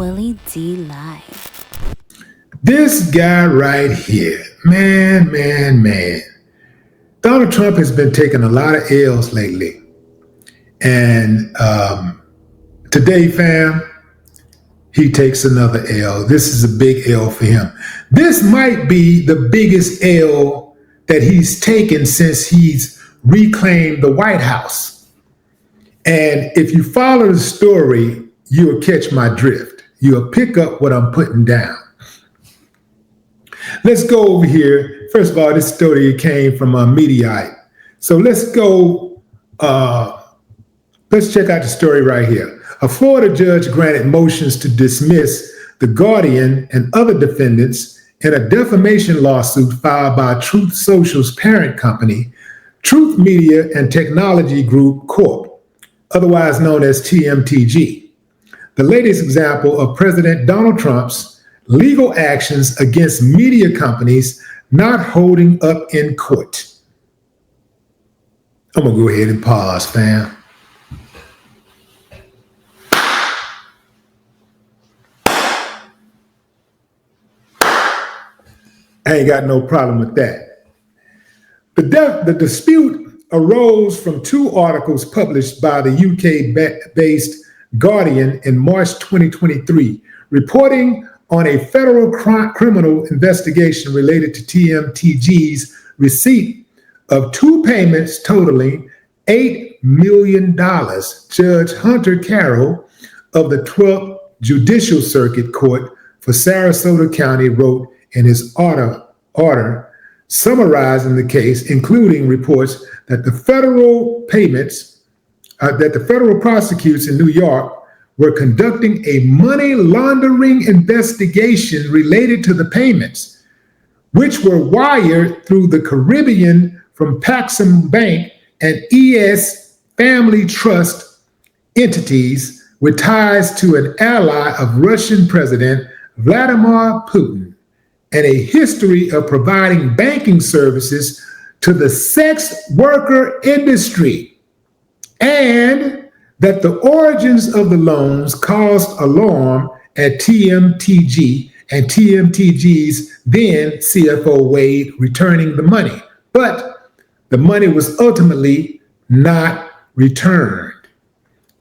Willie D Live. This guy right here, man. Donald Trump has been taking a lot of L's lately. And today, fam, he takes another L. This is a big L for him. This might be the biggest L that he's taken since he's reclaimed the White House. And if you follow the story, you'll catch my drift. You'll pick up what I'm putting down. Let's go over here. First of all, this story came from a Mediaite. So let's go, let's check out the story right here. A Florida judge granted motions to dismiss The Guardian and other defendants in a defamation lawsuit filed by Truth Social's parent company, Truth Media and Technology Group Corp., otherwise known as TMTG. The latest example of President Donald Trump's legal actions against media companies not holding up in court. I'm gonna go ahead and pause, fam. I ain't got no problem with that. The dispute arose from two articles published by the UK-based Guardian in March 2023, reporting on a federal criminal investigation related to TMTG's receipt of two payments totaling $8 million. Judge Hunter Carroll of the 12th Judicial Circuit Court for Sarasota County wrote in his order summarizing the case, including reports that the federal prosecutors in New York were conducting a money laundering investigation related to the payments, which were wired through the Caribbean from Paxum Bank and ES Family Trust entities with ties to an ally of Russian President Vladimir Putin, and a history of providing banking services to the sex worker industry, and that the origins of the loans caused alarm at TMTG and TMTG's then CFO Wade returning the money. But the money was ultimately not returned.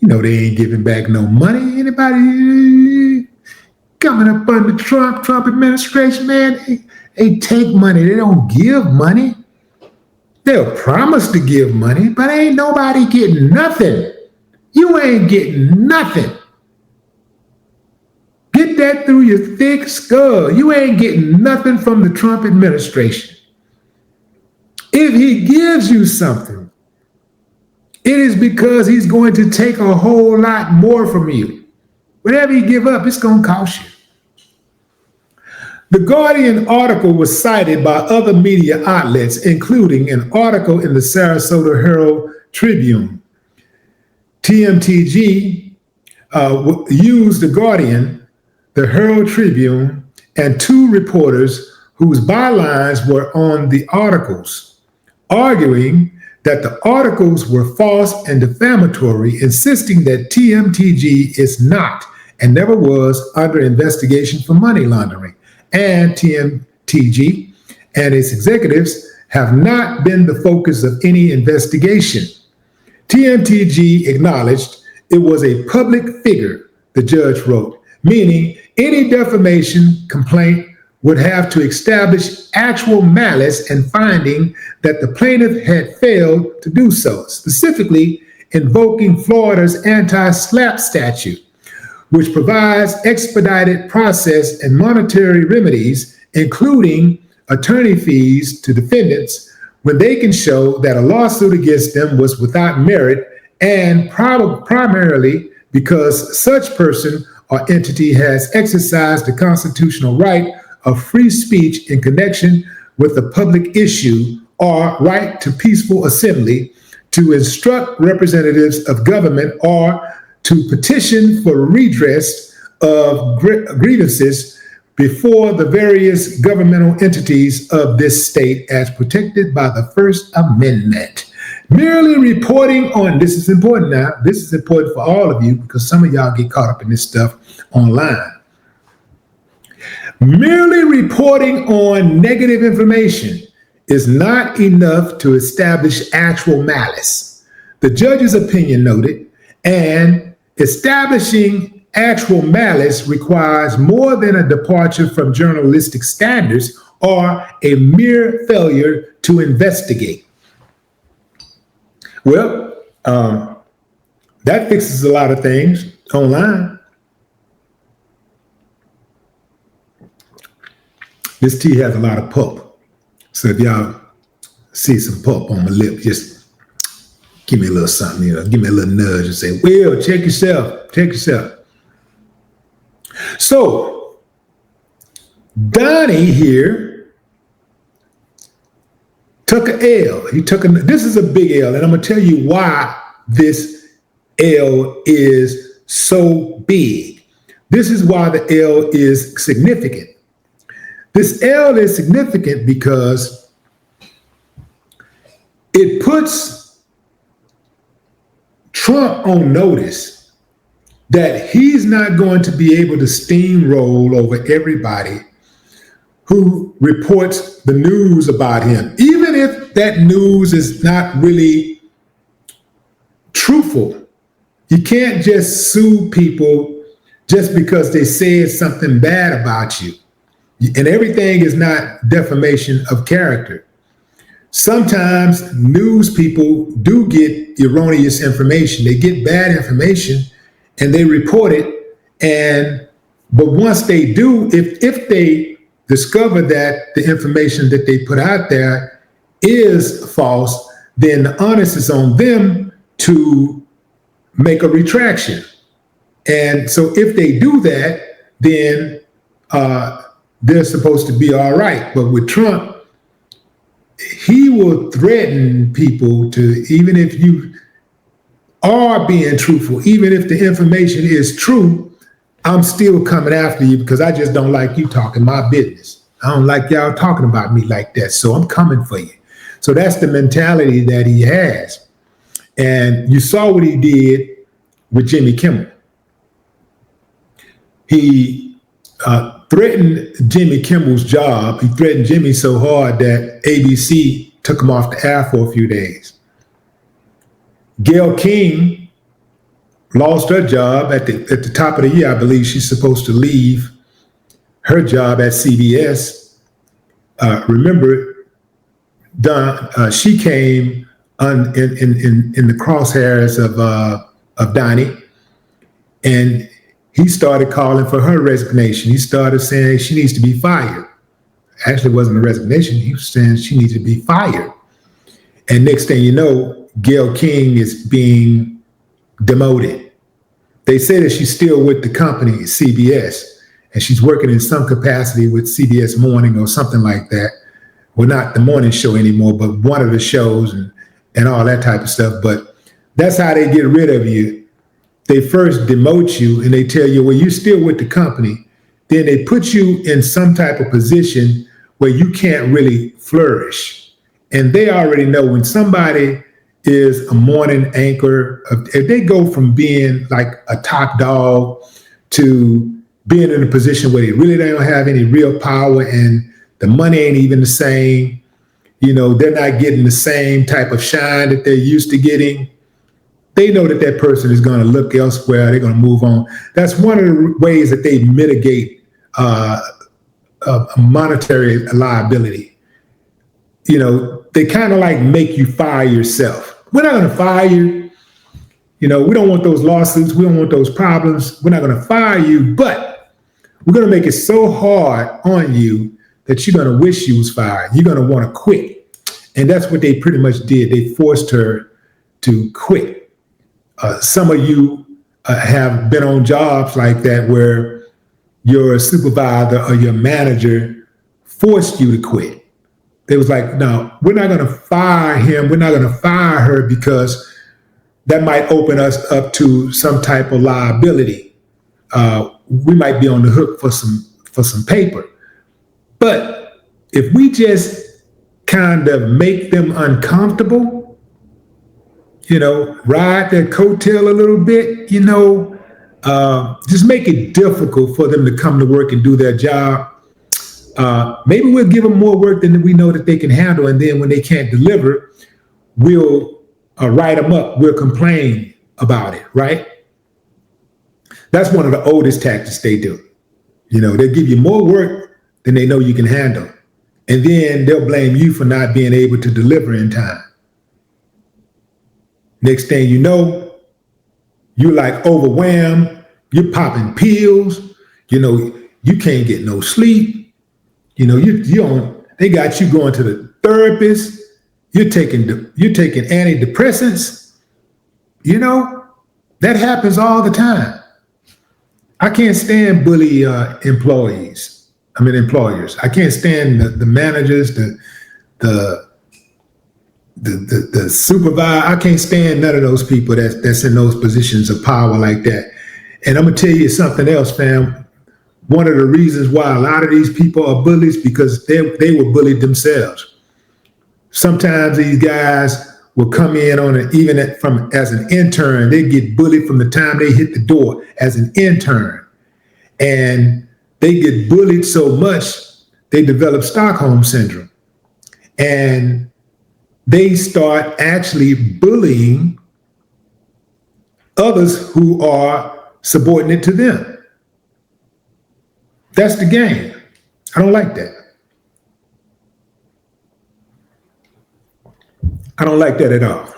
You know, they ain't giving back no money. Anybody coming up under Trump administration, man, they take money. They don't give money. They'll promise to give money, but ain't nobody getting nothing. You ain't getting nothing. Get that through your thick skull. You ain't getting nothing from the Trump administration. If he gives you something, it is because he's going to take a whole lot more from you. Whatever you give up, it's going to cost you. The Guardian article was cited by other media outlets, including an article in the Sarasota Herald Tribune. TMTG used the Guardian, the Herald Tribune, and two reporters whose bylines were on the articles, arguing that the articles were false and defamatory, insisting that TMTG is not and never was under investigation for money laundering, and TMTG and its executives have not been the focus of any investigation. TMTG acknowledged it was a public figure, the judge wrote, meaning any defamation complaint would have to establish actual malice and finding that the plaintiff had failed to do so, specifically invoking Florida's anti-SLAPP statute, which provides expedited process and monetary remedies, including attorney fees to defendants when they can show that a lawsuit against them was without merit and primarily because such person or entity has exercised the constitutional right of free speech in connection with a public issue or right to peaceful assembly, to instruct representatives of government, or to petition for redress of grievances before the various governmental entities of this state as protected by the First Amendment. Merely reporting on, this is important now, this is important for all of you because some of y'all get caught up in this stuff online. Merely reporting on negative information is not enough to establish actual malice. The judge's opinion noted, and establishing actual malice requires more than a departure from journalistic standards or a mere failure to investigate. Well, that fixes a lot of things online. This tea has a lot of pulp. So if y'all see some pulp on my lip, just give me a little something, give me a little nudge and say, Will, check yourself. So Donnie here took an L. This is a big L, and I'm gonna tell you why this L is so big. This is why the L is significant. This L is significant because it puts Trump on notice that he's not going to be able to steamroll over everybody who reports the news about him, even if that news is not really truthful. You can't just sue people just because they said something bad about you. And everything is not defamation of character. Sometimes news people do get erroneous information. They get bad information and they report it. But once they do, if they discover that the information that they put out there is false, then the onus is on them to make a retraction. And so if they do that, then they're supposed to be all right. But with Trump, he will threaten people to, even if you are being truthful, even if the information is true, I'm still coming after you because I just don't like you talking my business. I don't like y'all talking about me like that. So I'm coming for you. So that's the mentality that he has. And you saw what he did with Jimmy Kimmel. He threatened Jimmy Kimmel's job. He threatened Jimmy so hard that ABC took him off the air for a few days. Gayle King lost her job at the top of the year. I believe she's supposed to leave her job at CBS. Remember, Don, she came in the crosshairs of Donnie, and he started calling for her resignation. He started saying she needs to be fired. Actually, it wasn't a resignation. He was saying she needs to be fired. And next thing you know, Gayle King is being demoted. They say that she's still with the company, CBS, and she's working in some capacity with CBS Morning or something like that. Well, not the morning show anymore, but one of the shows and all that type of stuff. But that's how they get rid of you. They first demote you and they tell you, well, you're still with the company. Then they put you in some type of position where you can't really flourish. And they already know when somebody is a morning anchor, if they go from being like a top dog to being in a position where they really don't have any real power and the money ain't even the same, they're not getting the same type of shine that they're used to getting. They know that that person is going to look elsewhere. They're going to move on. That's one of the ways that they mitigate a monetary liability. They kind of like make you fire yourself. We're not going to fire you. We don't want those lawsuits. We don't want those problems. We're not going to fire you, but we're going to make it so hard on you that you're going to wish you was fired. You're going to want to quit. And that's what they pretty much did. They forced her to quit. Some of you have been on jobs like that where your supervisor or your manager forced you to quit. They was like, no, we're not going to fire him. We're not going to fire her because that might open us up to some type of liability. We might be on the hook for some paper. But if we just kind of make them uncomfortable, ride that coattail a little bit, just make it difficult for them to come to work and do their job. Maybe we'll give them more work than we know that they can handle. And then when they can't deliver, we'll write them up. We'll complain about it, right? That's one of the oldest tactics they do. They'll give you more work than they know you can handle. And then they'll blame you for not being able to deliver in time. Next thing you know, you're like overwhelmed. You're popping pills. You can't get no sleep. They got you going to the therapist. You're taking antidepressants. That happens all the time. I can't stand bully employers. I can't stand the managers, the supervisor. I can't stand none of those people that's in those positions of power like that. And I'm gonna tell you something else, fam. One of the reasons why a lot of these people are bullies because they were bullied themselves. Sometimes these guys will come in as an intern. They get bullied from the time they hit the door as an intern. And they get bullied so much, they develop Stockholm syndrome. And they start actually bullying others who are subordinate to them. That's the game. I don't like that. I don't like that at all.